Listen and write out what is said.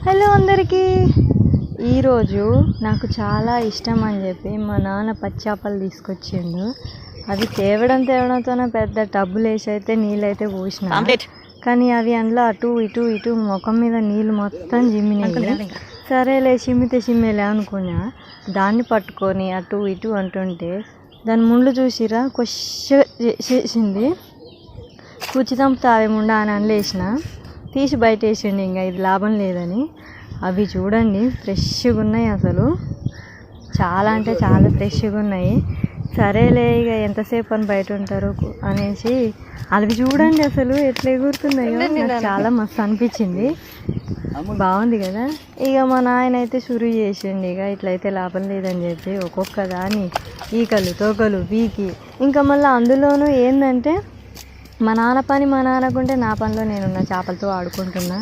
Hello అందరికీ. ఈరోజు నాకు చాలా ఇష్టం అని చెప్పి మా నాన్న పచ్చి చేపలు తీసుకొచ్చిండు. అవి తేవడంతోనే పెద్ద టబ్బులు వేసి అయితే నీళ్ళు అయితే పోసిన, కానీ అవి అందులో అటు ఇటు ముఖం మీద నీళ్ళు మొత్తం జిమ్మినాయి. సరేలే చిమ్మితే అనుకున్నా. దాన్ని పట్టుకొని అటు ఇటు అంటుంటే దాని ముండ్లు చూసిరా చేసింది. కూర్చి చంపుతావే ముండా అని అనలేసిన, తీసి బయట వేసిండి. ఇంకా ఇది లాభం లేదని. అవి చూడండి ఫ్రెష్గా ఉన్నాయి, అసలు చాలా అంటే చాలా ఫ్రెష్గా ఉన్నాయి. సరేలే ఇక ఎంతసేపు అని బయట ఉంటారు అనేసి అవి చూడండి అసలు ఎట్లా ఎగురుతున్నాయో. నాకు చాలా మస్తు అనిపించింది, బాగుంది కదా. ఇక మా నాయన అయితే షురు చేసిండు, ఇక ఇట్లయితే లాభం లేదని చెప్పి ఒక్కొక్క దాన్ని ఈకలు తోకలు పీకి, ఇంకా మళ్ళీ అందులోనూ ఏంటంటే మా నాన్న పని మా నాన్నకుంటే నా పనిలో నేనున్న చేపలతో ఆడుకుంటున్నా.